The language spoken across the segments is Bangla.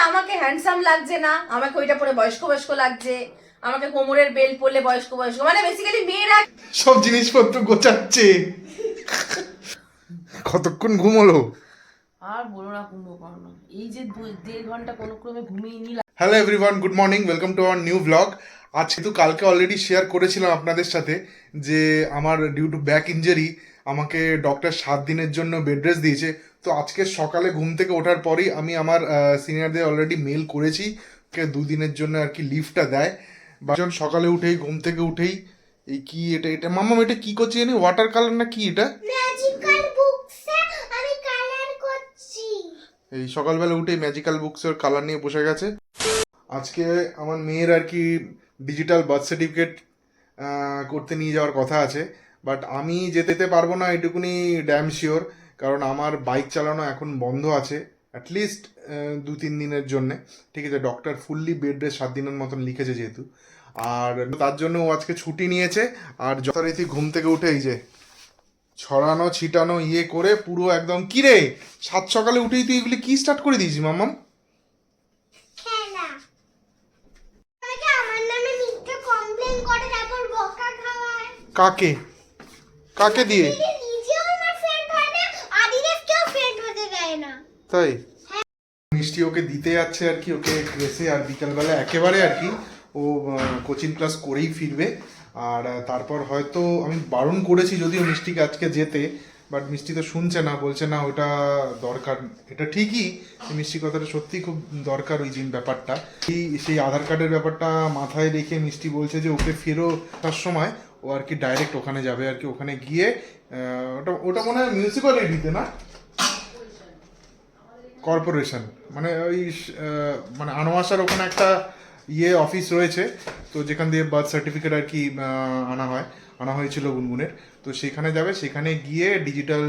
আমাকে হ্যান্ডসাম লাগছে না, আমাকে ওইটা পরে বয়স্ক বয়স্ক লাগছে, আমাকে কোমরের বেল পরলে বয়স্ক বয়স্ক, মানে বেসিক্যালি মেয়েরা সব জিনিসপত্র গোছাচ্ছে। কতক্ষণ ঘুমোলো? আর বলো না কুম্ভকর্ণ, এই যে 1.5 ঘন্টা কোনো ক্রমে ঘুমিয়ে নিলাম। Hello everyone, good morning, welcome to our new blog. আজ কিন্তু কালকে অলরেডি শেয়ার করেছিলাম আপনাদের সাথে যে আমার ডিউ টু ব্যাক ইঞ্জারি আমাকে ডক্টর 7 দিনের জন্য বেড রেস্ট দিয়েছে। তো আজকে সকালে ঘুম থেকে ওঠার পরেই আমি আমার সিনিয়রদের অলরেডি মেল করেছি কে 2 দিনের জন্য আর কি লিভটা দেয়। বা যখন সকালে উঠেই ঘুম থেকে উঠেই এই কি এটা এটা মাম্মা এটা কি করছি জানি, ওয়াটার কালার না কি এটা? ম্যাজিক্যাল বুকসে আমি কালার করছি। এই সকালবেলা উঠেই ম্যাজিক্যাল বুকসের কালার নিয়ে বসে গেছে। আজকে আমার মেয়ের আর কি ডিজিটাল বার্থ সার্টিফিকেট করতে নিয়ে যাওয়ার কথা আছে, বাট আমি যেতে পারবো না এটুকুনি ড্যাম শিওর, কারণ আমার বাইক চালানো এখন বন্ধ আছে অ্যাটলিস্ট 2-3 দিনের জন্যে। ঠিক আছে, ডক্টর ফুললি বেড রেস্ট 7 দিনের মতন লিখেছে যেহেতু, আর তার জন্য ও আজকে ছুটি নিয়েছে। আর যথারীতি ঘুম থেকে উঠে এই যে ছড়ানো ছিটানো ইয়ে করে পুরো একদম কিরে 7 সকালে উঠেই তুই এগুলি কি স্টার্ট করে দিয়েছি মাম্মাম? খেলা আমাকে আমার নামে মিথ্যে কমপ্লেইন করে তারপর বকা খাওয়ায়। কাকে কাকে দিয়ে? নিজে নিজেও আমার ফ্রেন্ড হয় না, আদিদেব কেউ ফ্রেন্ড হতে দেয় না। তাই মিষ্টি ওকে দিতে যাচ্ছে আর কি, ওকে ড্রেসে, আর বিকালবেলা একেবারে আর কি ও কোচিং ক্লাস করেই ফিরবে। আর তারপর হয়তো আমি বারণ করেছি যদিও মিষ্টিকে আজকে যেতে, বাট মিষ্টি তো শুনছে না, বলছে না ওটা দরকার। এটা ঠিকই, মিষ্টি কথাটা সত্যি খুব দরকার ওই দিন ব্যাপারটা। সেই আধার কার্ডের ব্যাপারটা মাথায় রেখে মিষ্টি বলছে যে ওকে ফেরার সময় ও আর কি ডাইরেক্ট ওখানে যাবে আর কি, ওখানে গিয়ে ওটা ওটা মনে হয় মিউনিসিপ্যালিটিতে না কর্পোরেশন, মানে ওই মানে আনোয়াসার ওখানে একটা অফিস রয়েছে, তো যেখান দিয়ে বার্থ সার্টিফিকেট আর কি আনা হয়েছিল গুনগুনের। তো সেখানে যাবে, সেখানে গিয়ে ডিজিটাল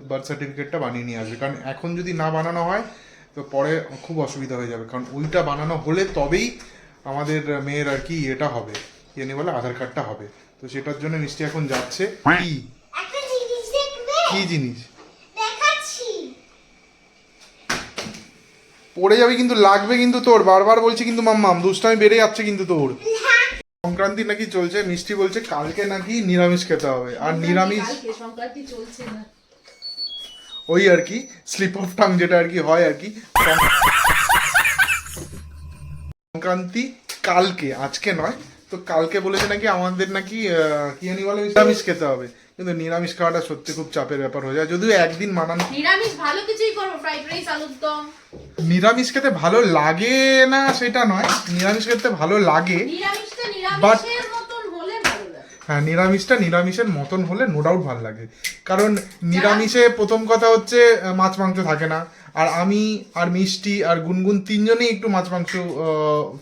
বার্থ সার্টিফিকেটটা বানিয়ে নিয়ে আসবে, কারণ এখন যদি না বানানো হয় তো পরে খুব অসুবিধা হয়ে যাবে, কারণ ওইটা বানানো হলে তবেই আমাদের মেয়ের আর কি এটা হবে, কি জানি বলে আধার কার্ডটা হবে। তো সেটার জন্য মিষ্টি এখন যাচ্ছে। কি একটা জিনিস দেখবে, কি জিনিস? দেখাচ্ছি। পড়ে যাবে কিন্তু, লাগবে কিন্তু তোর, বারবার বলছি কিন্তু মাম্মাম, দুষ্টামি বেড়ে যাচ্ছে কিন্তু তোর। সংক্রান্তি নাকি চলছে, মিষ্টি বলছে কালকে নাকি নিরামিষ খেতে হবে, আর নিরামিষ সংক্রান্তি চলছে না, ওই আর কি স্লিপ অফ টাং যেটা আর কি হয় আর কি, সংক্রান্তি কালকে, আজকে নয়। তো কালকে বলেছে নাকি আমাদের নাকি কি জানি বলে নিরামিষ খেতে হবে, কিন্তু নিরামিষ খাওয়াটা সত্যি খুব চাপের ব্যাপার হয়ে যায়, যদিও একদিন মানান। নিরামিষ ভালো কিছুই করবো, ফ্রাইড রাইস, আলুর দম। নিরামিষ খেতে ভালো লাগে না সেটা নয়, নিরামিষ খেতে ভালো লাগে, নিরামিষটা নিরামিষের মতন হলে ভালো লাগে। হ্যাঁ নিরামিষটা নিরামিষের মতন হলে নো ডাউট ভালো লাগে, কারণ নিরামিষে প্রথম কথা হচ্ছে মাছ মাংস থাকে না, আর আমি আর মিষ্টি আর গুনগুন তিনজনেই একটু মাছ মাংস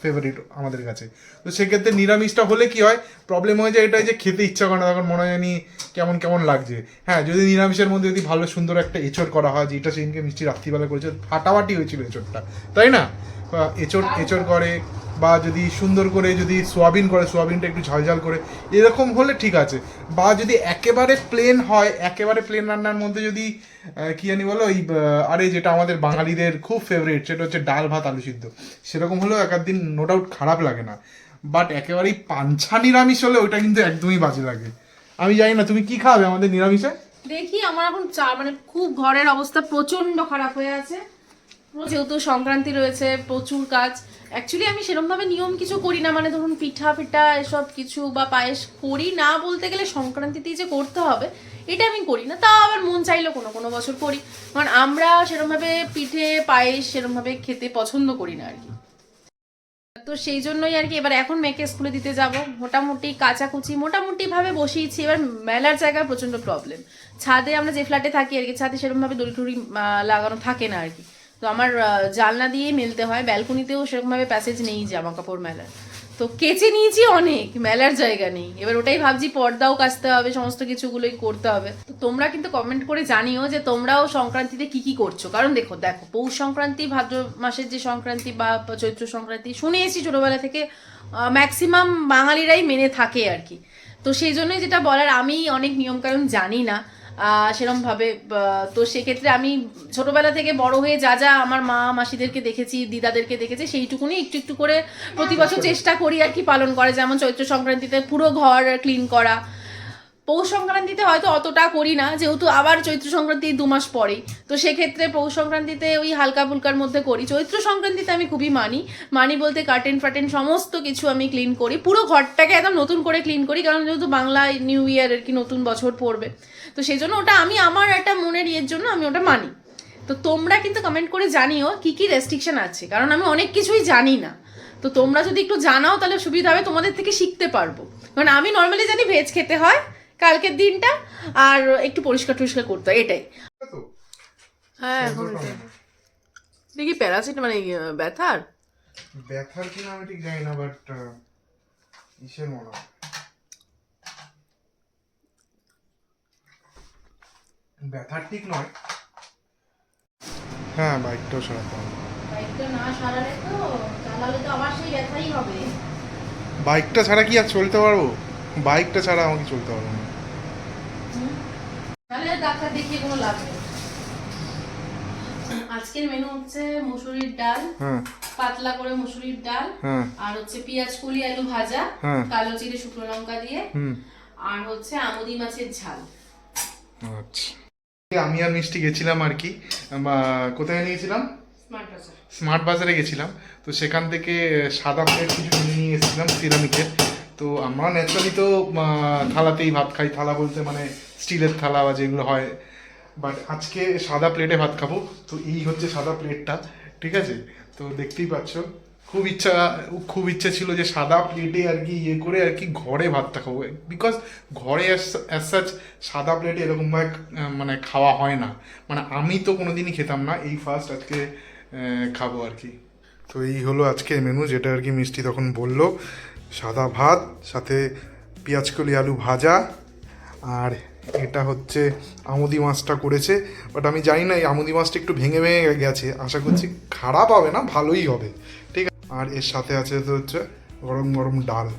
ফেভারিট আমাদের কাছে। তো সেক্ষেত্রে নিরামিষটা হলে কি হয়, প্রবলেম হয়ে যায় এটাই যে খেতে ইচ্ছা করে না, তখন মনে হয় জানি কেমন কেমন লাগছে। হ্যাঁ যদি নিরামিষের মধ্যে যদি ভালো সুন্দর একটা এঁচড় করা হয়, যেটা সেদিনকে মিষ্টি রাত্রিবেলা করেছে, ফাটাফাটি হয়েছিল এঁচড়টা, তাই না? এঁচড় করে, বা যদি সুন্দর করে যদি সোয়াবিন করে, সোয়াবিনটা একটু ঝালঝাল করে, এরকম হলে ঠিক আছে। বা যদি একেবারে প্লেন হয়, একেবারে প্লেন রান্নার মধ্যে যদি কি জানি বলো ওই আরে যেটা আমাদের বাঙালিদের খুব ফেভারিট, সেটা হচ্ছে ডাল ভাত আলু সিদ্ধ, সেরকম হলেও এক দিন নো ডাউট খারাপ লাগে না। বাট একেবারেই পাঞ্ছা নিরামিষ হলে ওইটা কিন্তু একদমই বাজে লাগে। আমি জানি না তুমি কি খাবে আমাদের নিরামিষে। দেখি, আমার এখন মানে খুব ঘরের অবস্থা প্রচন্ড খারাপ হয়ে আছে, যেহেতু সংক্রান্তি রয়েছে, প্রচুর কাজ। অ্যাকচুয়ালি আমি সেরকমভাবে নিয়ম কিছু করি না, মানে ধরুন পিঠা পিঠা এসব কিছু বা পায়েস করি না, বলতে গেলে সংক্রান্তিতেই যে করতে হবে এটা আমি করি না, তা আবার মন চাইলেও কোনো কোনো বছর করি, কারণ আমরা সেরকমভাবে পিঠে পায়েস সেরকমভাবে খেতে পছন্দ করি না আর কি। তো সেই জন্যই আর কি এবার এখন মেয়েকে স্কুলে দিতে যাব, মোটামুটি কাচাকুচি মোটামুটি ভাবে বসিয়েছি। এবার মেলার জায়গায় প্রচন্ড প্রবলেম, ছাদে আমরা যে ফ্ল্যাটে থাকি আর কি, ছাদে সেরকম ভাবে দড়ি টড়ি লাগানো থাকে না আর কি, তো আমার জানলা দিয়ে মেলতে হয়, ব্যালকনিতেও সেরকম ভাবে প্যাসেজ নেই জামা কাপড় মেলার, তো কেচে নিয়েছি অনেক, মেলার জায়গা নেই। এবার ওটাই ভাবছি, পর্দাও কাচতে হবে, সমস্ত কিছুগুলোই করতে হবে। তো তোমরা কিন্তু কমেন্ট করে জানিও যে তোমরাও সংক্রান্তিতে কি কি করছো, কারণ দেখো পৌষ সংক্রান্তি, ভাদ্র মাসের যে সংক্রান্তি বা চৈত্র সংক্রান্তি শুনে এসেছি ছোটবেলা থেকে ম্যাক্সিমাম বাঙালিরাই মেনে থাকে আর কি। তো সেই জন্যই যেটা বলার, আমি অনেক নিয়মকানুন জানি না, সেরমভাবে। তো সেক্ষেত্রে আমি ছোটবেলা থেকে বড় হয়ে যা যা আমার মা মাসিদেরকে দেখেছি, দিদাদেরকে দেখেছি, সেইটুকুনি একটু একটু করে প্রতি বছর চেষ্টা করি আর কি পালন করে। যেমন চৈত্র সংক্রান্তিতে পুরো ঘর ক্লিন করা। পৌষ সংক্রান্তিতে হয়তো অতটা করি না, যেহেতু আবার চৈত্র সংক্রান্তি 2 মাস পরেই। তো সেক্ষেত্রে পৌষ সংক্রান্তিতে ওই হালকা ফুলকার মধ্যে করি। চৈত্র সংক্রান্তিতে আমি খুবই মানি বলতে কার্টেন ফাটেন সমস্ত কিছু আমি ক্লিন করি, পুরো ঘরটাকে একদম নতুন করে ক্লিন করি, কারণ যেহেতু বাংলা নিউ ইয়ার আর কি, নতুন বছর পড়বে। তো সেই জন্য ওটা আমি আমার একটা মনের ইয়ের জন্য আমি ওটা মানি। তো তোমরা কিন্তু কমেন্ট করে জানিও কি কি রেস্ট্রিকশন আছে, কারণ আমি অনেক কিছুই জানি না। তো তোমরা যদি একটু জানাও তাহলে সুবিধা হবে, তোমাদের থেকে শিখতে পারবো। কারণ আমি নর্মালি জানি ভেজ খেতে হয় কালকের দিনটা, আর একটু পরিষ্কার টরিষ্কার করতে হয়, এটাই। তো হ্যাঁ, এখন দেখি প্যারাসিট মানে ব্যথার ব্যথার কিনা আমি ঠিক জানি না, বাট ইসের মনে হয় ব্যথার ঠিক নয়। হ্যাঁ, বাইকটাও সারাতে হবে। বাইকটা না সারালে তো চালালে তো আবার সেই ব্যথাই হবে। বাইকটা ছাড়া কি আর চলতে পারবো? বাইকটা ছাড়া আমাকে চলতে পারবো না। তাহলে ডাক্তার দেখিয়ে কোনো লাভ নেই। আজকের মেনু হচ্ছে মুসুরির ডাল, হ্যাঁ পাতলা করে মুসুরির ডাল, হ্যাঁ আর হচ্ছে পেঁয়াজ কলি আলু ভাজা, হ্যাঁ। কালো জিরে শুকনো লঙ্কা দিয়ে, হুম। আর হচ্ছে আমুদি মাছের ঝাল। আচ্ছা, আমি আর মিষ্টি গেছিলাম আর কি, কোথায় নিয়েছিলাম, স্মার্ট বাজার। স্মার্ট বাজারে গেছিলাম। তো সেখান থেকে সাদা প্লেট কিছু কিনে নিয়ে এসেছিলাম সিরামিকের। তো আমরা ন্যাচারালি তো থালাতেই ভাত খাই, থালা বলতে মানে স্টিলের থালা বা যেগুলো হয়, বাট আজকে সাদা প্লেটে ভাত খাবো। তো এই হচ্ছে সাদা প্লেটটা, ঠিক আছে? তো দেখতেই পাচ্ছ, খুব ইচ্ছা ছিল যে সাদা প্লেটে আর কি ইয়ে করে আর কি ঘরে ভাতটা খাবো, বিকজ ঘরে অ্যাজ সাচ সাদা প্লেটে এরকমভাবে মানে খাওয়া হয় না। মানে আমি তো কোনোদিনই খেতাম না, এই ফার্স্ট আজকে খাবো আর কি। তো এই হলো আজকের মেনু, যেটা আর কি মিষ্টি তখন বললো। সাদা ভাত, সাথে পেঁয়াজকলি আলু ভাজা, আর এটা হচ্ছে আমুদি মাছটা করেছে। বাট আমি জানি না, এই আমুদি মাছটা একটু ভেঙে ভেঙে গেছে, আশা করছি খারাপ হবে না, ভালোই হবে, ঠিক আছে? আর এর সাথে আছে তো হচ্ছে গরম গরম ডাল।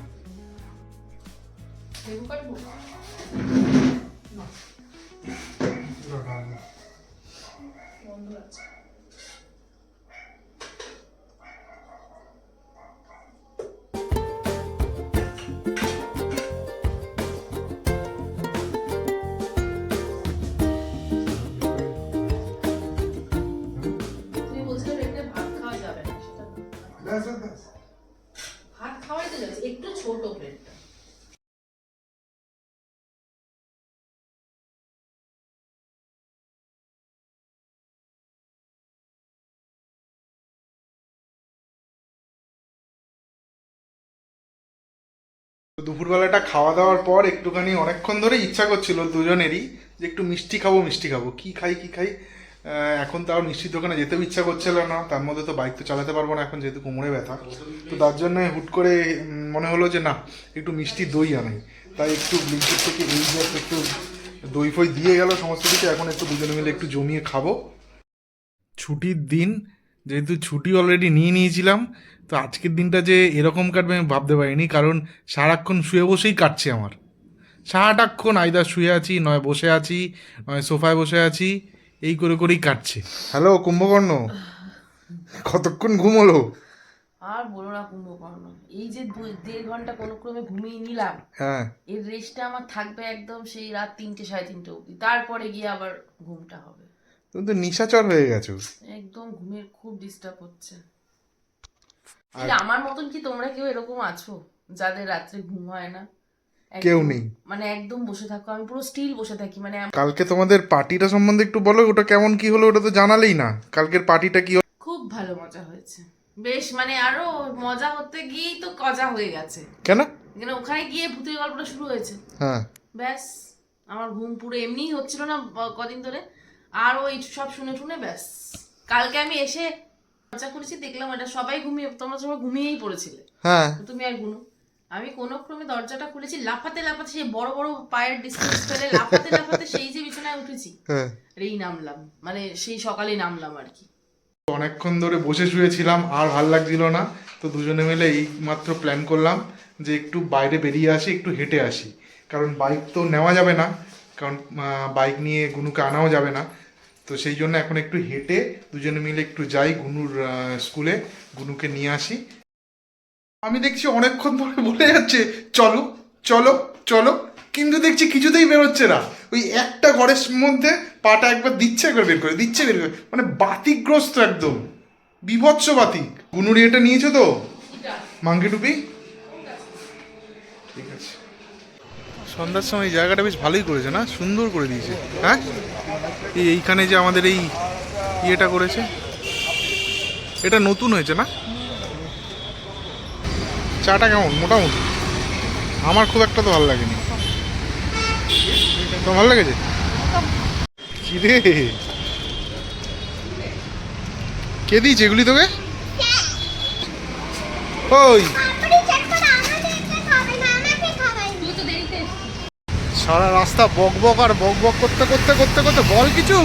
তুমি বলছিলে একটা ভাত খাওয়া যাবে না, সেটা না। ভাত খাওয়াই তো যাচ্ছে, একটু ছোট প্লেটটা। তো দুপুরবেলাটা খাওয়া দাওয়ার পর একটুখানি অনেকক্ষণ ধরে ইচ্ছা করছিল দুজনেরই যে একটু মিষ্টি খাবো, মিষ্টি খাবো, কি খাই কি খাই। এখন তো আর মিষ্টির দোকানে যেতেও ইচ্ছা করছিল না, তার মধ্যে তো বাইক তো চালাতে পারবো না এখন, যেহেতু কোমরে ব্যথা। তো তার জন্য হুট করে মনে হলো যে না, একটু মিষ্টি দই আনাই। তাই একটু ব্লিঙ্কিট থেকে এই যে একটু দই ফই দিয়ে গেল সমস্ত কিছু, এখন একটু দুজনে মিলে একটু জমিয়ে খাবো। ছুটির দিন, যেহেতু ছুটি অলরেডি নিয়ে নিয়েছিলাম, তো আজকের দিনটা যে এরকম কাটবে আমি ভাবতে পারিনি, কারণ সারাক্ষণ শুয়ে বসেই কাটছে আমার। সারাটাক্ষণ আইদার শুয়ে আছি, নয় বসে আছি, নয় সোফায় বসে আছি, এই করে করেই কাটছে। হ্যালো কুম্ভকর্ণ, কতক্ষণ ঘুম হলো? আর বলো না কুম্ভকর্ণ, এই যে 1.5 ঘন্টা কোনো ক্রমে ঘুমিয়ে নিলাম, হ্যাঁ, এর রেস্টটা আমার থাকবে একদম সেই রাত 3টে 3:30 অবধি, তারপরে গিয়ে আবার ঘুমটা হবে। তুমি তো নিশাচর হয়ে গেছো। একদম ঘুমের খুব ডিস্টার্ব হচ্ছে। আমার মতন কি তোমরা কেউ এরকম আছো যাদের রাত্রে ঘুম হয় না? কেউ নেই, মানে একদম বসে থাকো, আমি পুরো স্টিল বসে থাকি। মানে কালকে তোমাদের পার্টিটা সম্বন্ধে একটু বলো, ওটা কেমন কি হলো, ওটা তো জানালেই না। কালকের পার্টিটা কি হলো? খুব ভালো মজা হয়েছে, বেশ মানে আরো মজা হতে গিয়েই তো কজা হয়ে গেছে। কেন? এখানে ওখানে গিয়ে ভূতের গল্পটা শুরু হয়েছে, হ্যাঁ, ব্যাস আমার ঘুম পুরো এমনিই হচ্ছিল না কদিন ধরে, আর ওই সব শুনে শুনে ব্যাস কালকে আমি এসে মজা করেছি, দেখলাম এটা সবাই ঘুমিয়ে, তোমরা সবাই ঘুমিয়েই পড়েছিলে, হ্যাঁ, তুমি আর গুনু। আমি কোনো ক্রমে দরজাটা খুলেছি, লাফাতে লাফাতে সেই বড় বড় পায়ের ডিস্টেন্স ফেলে লাফাতে লাফাতে সেই যে বিছানায় উঠেছি, হ্যাঁ, এই নামলাম, মানে সেই সকালেই নামলাম আর কি। অনেকক্ষণ ধরে বসে শুয়েছিলাম, আর ভাল লাগছিল না। তো দুজনে মিলে এই মাত্র প্ল্যান করলাম যে একটু বাইরে বেরিয়ে আসি, একটু হেঁটে আসি, কারণ বাইক তো নেওয়া যাবে না, কারণ বাইক নিয়ে গুনুকে আনাও যাবে না, তো সেই জন্য এখন একটু হেঁটে দুজনে মিলে একটু যাই গুনুর স্কুলে, গুনুকে নিয়ে আসি। আমি দেখছি অনেকক্ষণ ধরে বলে যাচ্ছে চলো চলো চলো, কিন্তু দেখছি কিছুতেই বেরোচ্ছে না। ওই একটা ঘরের মধ্যে পাটা একবার দিচ্ছে, একবার বের করে দিচ্ছে, বের করে, মানে বাতিকগ্রস্ত একদম, বিভৎস বাতিক। গুনুর এটা নিয়েছো তো মাঙ্কি টুপি? ঠিক আছে। সন্ধ্যার সময় এই জায়গাটা বেশ ভালোই করেছে না, সুন্দর করে দিয়েছে। হ্যাঁ, এইখানে যে আমাদের এই ইয়েটা করেছে, এটা নতুন হয়েছে না? চাটা কেমন? মোটামুটি, আমার খুব একটা তো ভালো লাগেনি। তো ভালো লেগেছে? কিরে, কে দিয়েছে এগুলি তোকে? ওই পাপড়ি চাট করে আমাদেরকে খাবে না, আমাকে খাওয়াই। তুই তো দেরিতে এসেছিস। সারা রাস্তা বক বক আর বক বক করতে করতে করতে করতে বল কিছু।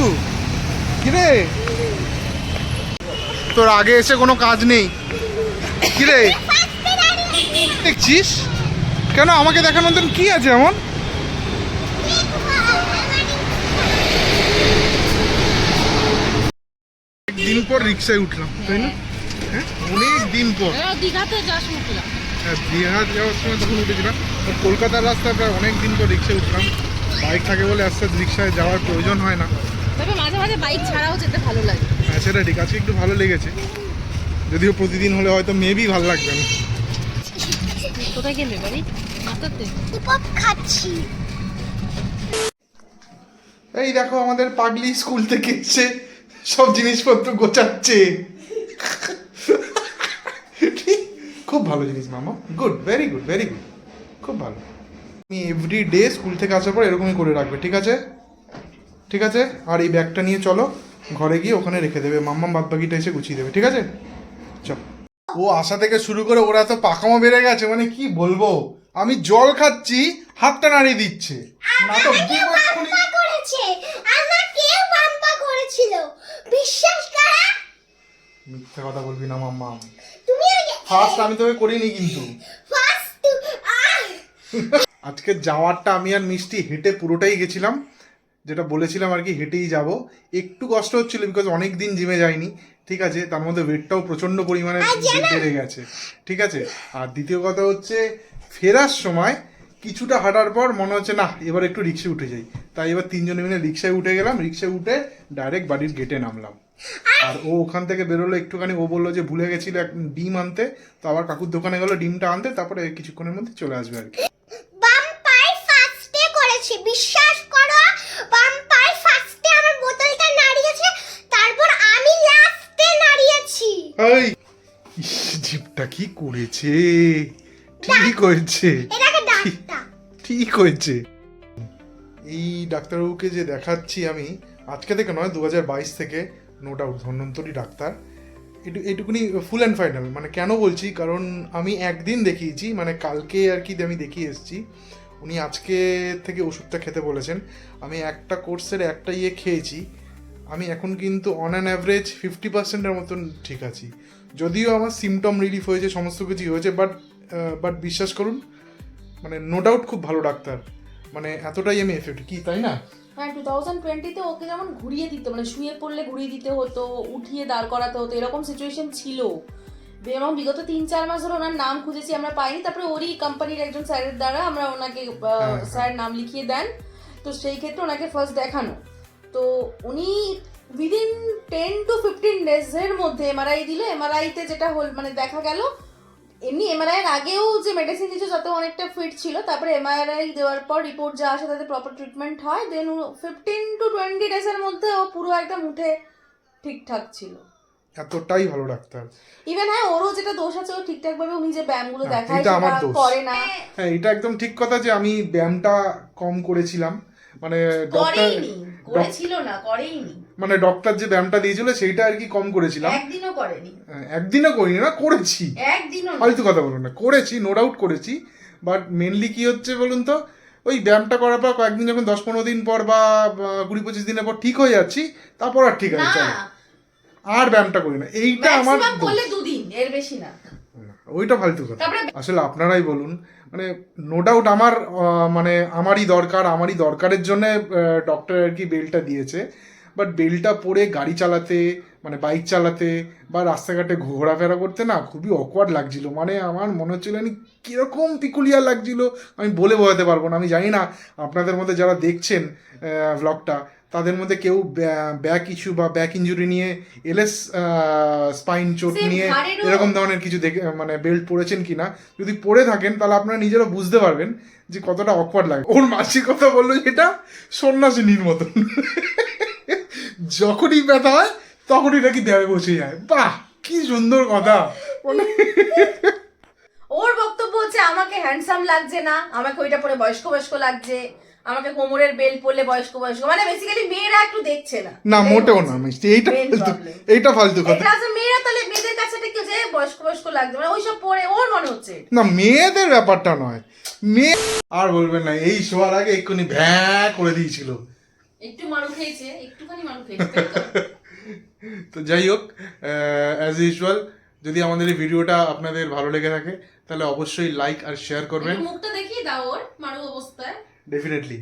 কিরে, তোর আগে এসে কোনো কাজ নেই? কিরে দেখছিস কেন? আমাকে দেখার মতন কি আছে এমন? দিন পর রিক্সায় উঠলাম, তাই না? হ্যাঁ, অনেক দিন পর। দীঘাতে যাস উঠলাম। হ্যাঁ, দীঘা যাওয়ার সময় তখন উঠেছিলাম, আর কলকাতার রাস্তায় প্রায় অনেক দিন পর রিক্সায় উঠলাম। বাইক থাকে বলে আস্তে আস্তে রিক্সায় যাওয়ার প্রয়োজন হয় না। তবে মাঝে মাঝে বাইক ছাড়াও যেতে ভালো লাগে। হ্যাঁ, সেটা ঠিক আছে, একটু ভালো লেগেছে, যদিও প্রতিদিন হলে হয়তো মেবি ভালো লাগবে না। কোথায় গেলে বাড়ি? মাথাতে পপ খাচ্ছি। এই দেখো আমাদের পাগলি স্কুল থেকে এসে সব জিনিসপত্র গোছাচ্ছে। খুব ভালো জিনিস মামা, good, very good, very good, খুব ভালো। তুমি এভরি ডে স্কুল থেকে আসার পর এরকমই করে রাখবে, ঠিক আছে? ঠিক আছে, আর এই ব্যাগটা নিয়ে চলো ঘরে গিয়ে ওখানে রেখে দেবে, মাম্মা বাদ বাকিটা এসে গুছিয়ে দেবে, ঠিক আছে? চল। ও আসা থেকে শুরু করে ওরা তো পাকামো বেড়ে গেছে, মানে কি বলবো। আমি জল খাচ্ছি, হাতটা নাড়িয়ে দিচ্ছে। নাটক দিয়ে এক্ষুনি। বাম্পা করেছে, আমাকেও বাম্পা করেছিল, বিশ্বাস করা। মিথ্যা কথা বলবি না মাম্মা, তুমি ফার্স্ট আমি তোকে করিনি কিন্তু। ফার্স্ট আজকে যাওয়ারটা আমি আর মিষ্টি হেঁটে পুরোটাই গেছিলাম, যেটা বলেছিলাম আর কি, হেঁটেই যাব। একটু কষ্ট হচ্ছিল বিকজ অনেক দিন জিমে যাইনি, ঠিক আছে? তার মধ্যে ওয়েটটাও প্রচণ্ড পরিমাণে বেড়ে গেছে, ঠিক আছে? আর দ্বিতীয় কথা হচ্ছে ফেরার সময় কিছুটা হাঁটার পর মনে হচ্ছে না এবার একটু রিক্সায় উঠে যাই, তাই এবার তিনজনে মিলে রিক্সায় উঠে গেলাম। রিক্সায় উঠে ডাইরেক্ট বাড়ির গেটে নামলাম। আর ও ওখান থেকে বেরোলো একটুখানি, ও বললো যে ভুলে গেছিল এক ডিম আনতে, তো আবার কাকুর দোকানে গেলো ডিমটা আনতে, তারপরে কিছুক্ষণের মধ্যে চলে আসবে আর কি। বাম্পাই ফার্স্টে করেছে, বিশ্বাস করো। বাম্পাই ফার্স্টে আমার বোতলটা নাড়িয়েছে, তারপর আমি লাস্টে নাড়িয়েছি। এই ইস, জিপটা কি করেছে, ঠিক হয়েছে, এটাকে ডাক্তার। ঠিক হয়েছে। এই ডাক্তারবাবুকে যে দেখাচ্ছি আমি, আজকে থেকে নয় 2022 থেকে, নো ডাউট ধন্বন্তরী ডাক্তার। এটুকুনি ফুল অ্যান্ড ফাইনাল। মানে কেন বলছি, কারণ আমি একদিন দেখিয়েছি, মানে কালকে আর কি আমি দেখিয়ে এসেছি। উনি আজকে থেকে ওষুধটা খেতে বলেছেন। আমি একটা কোর্সের একটা খেয়েছি। আমি এখন কিন্তু অন অ্যান অ্যাভারেজ 50%-এর মতন ঠিক আছি। যদিও আমার সিমটম রিলিফ হয়েছে, সমস্ত কিছুই হয়েছে, বাট বিশ্বাস করুন, মানে নো ডাউট খুব ভালো ডাক্তার, মানে এতটাই আমি এফেক্ট কি, তাই না? হ্যাঁ, 2020-তে ওকে যেমন ঘুরিয়ে দিত, মানে শুয়ে পড়লে ঘুরিয়ে দিতে হতো, উঠিয়ে দাঁড় করাতে হতো, এরকম সিচুয়েশন ছিল। এবং বিগত 3-4 মাস ধরে ওনার নাম খুঁজেছি, আমরা পাইনি। তারপরে ওরই কোম্পানির একজন স্যারের দ্বারা আমরা ওনাকে স্যার নাম লিখিয়ে দেন, তো সেই ক্ষেত্রে ওনাকে ফার্স্ট দেখানো। তো উনি উইদিন 10 to 15 ডেজের মধ্যে এমআরআই দিল। এমআরআইতে যেটা হল, মানে দেখা গেল এমনি এমআরআই এর আগেও যে মেডিসিন দিয়েছে তাতে অনেকটা ফিট ছিল, তারপরে এমআরআই দেওয়ার পর রিপোর্ট যা আসে তাতে প্রপার ট্রিটমেন্ট হয়, দেন 15 to 20 ডেজের মধ্যে ও পুরো একদম উঠে ঠিকঠাক ছিল। এতটাই ভালো ডাক্তার। ইভেন হ্যাঁ, ওরও যেটা দোষ আছে, ও ঠিকঠাক ভাবে উনি যে ব্যায়ামগুলো দেখায় এটা আমার সেটা দোষ। করে না। হ্যাঁ, এটা একদম ঠিক কথা যে আমি ব্যায়ামটা কম করেছিলাম, মানে করেইনি, করেছিল না, করেইনি, মানে ডক্টর যে ব্যায়ামটা দিয়েছিল সেইটা আর কি কম করেছিলাম। একদিনও করেনি, একদিনও করিনি না, করেছি, একদিনও না। ফালতু কথা বলুন না, করেছি, নো ডাউট করেছি। বাট মেনলি কি হচ্ছে বলুন তো, ওই ব্যায়ামটা করার পর কয়েকদিন যখন 10-15 দিন পর বা 20-25 দিনের পর ঠিক হয়ে যাচ্ছি, তারপর আর ঠিক আছে, চলো আর ব্যায়ামটা করি না। এইটা আমার ম্যাক্সিমাম করলে 2 দিন, এর বেশি না। ওইটা ফালতু কথা। তারপরে আসলে আপনারাই বলুন, মানে নো ডাউট আমার মানে আমারই দরকারের জন্য ডক্টর আর কি বেল্টটা দিয়েছে, বাট বেল্টটা পরে গাড়ি চালাতে মানে বাইক চালাতে বা রাস্তাঘাটে ঘোরাফেরা করতে না খুবই অকওয়ার্ড লাগছিল। মানে আমার মনে হচ্ছিল কীরকম পিকুলিয়ার লাগছিল, আমি বলে বোঝাতে পারবো না। আমি জানি না আপনাদের মধ্যে যারা দেখছেন ভ্লগটা তাদের মধ্যে কেউ ব্যাক ইস্যু বা ব্যাক ইঞ্জুরি নিয়ে এলএস স্পাইন চোট Same নিয়ে ঘাড়েরও- এরকম ধরনের কিছু দেখে মানে বেল্ট পরেছেন কিনা, যদি পরে থাকেন তাহলে আপনারা নিজেরা বুঝতে পারবেন যে কতটা অকওয়ার্ড লাগে। ওর মাসির কথা বললো যেটা সন্ন্যাসিনীর মতন, যখনই ব্যথা হয় তখনই নাকি দেবে বসে যায়। বাহ কি সুন্দর কথা। মানে ওর বক্তব্য হচ্ছে আমাকে হ্যান্ডসাম লাগছে না, আমাকে ওইটা পরে বয়স্ক বয়স্ক লাগছে, আমাকে কোমরের বেল্ট পরলে বয়স্ক বয়স্ক, মানে বেসিক্যালি মেয়েরা একটু দেখছে না। না এটাই মোটেও হচ্ছে না মিষ্টি, এইটা main ফালতু, problem। এইটা ফালতু কথা। এটা আছে মেয়েরা, তাহলে মেয়েদের কাছে এটা কি যে বয়স্ক বয়স্ক লাগছে, মানে ওইসব পরে ওর মনে হচ্ছে এটা। না মেয়েদের ব্যাপারটা নয়, মেয়ে আর বলবেন না, এই শোয়ার আগে এক্ষুনি ভ্যাঁ করে দিয়েছিল। একটু মারু খেয়েছে, একটুখানি মারু খেয়েছে, তাই তো? তো যাই হোক, অ্যাজ ইউজুয়াল যদি আমাদের এই ভিডিওটা আপনাদের ভালো লেগে থাকে তাহলে অবশ্যই লাইক আর শেয়ার করবেন। একটু মুখটা দেখিয়ে দাও ওর মারু অবস্থায়। ডেফিনেটলি।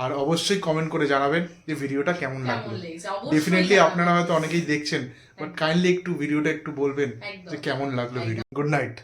আর অবশ্যই কমেন্ট করে জানাবেন যে ভিডিওটা কেমন লাগলো। লেগেছে অবশ্যই ডেফিনেটলি জানাবেন। আপনারা হয়তো অনেকেই দেখছেন, বাট কাইন্ডলি একটু ভিডিওটা একটু বলবেন একদম। যে কেমন লাগলো ভিডিও। Good night.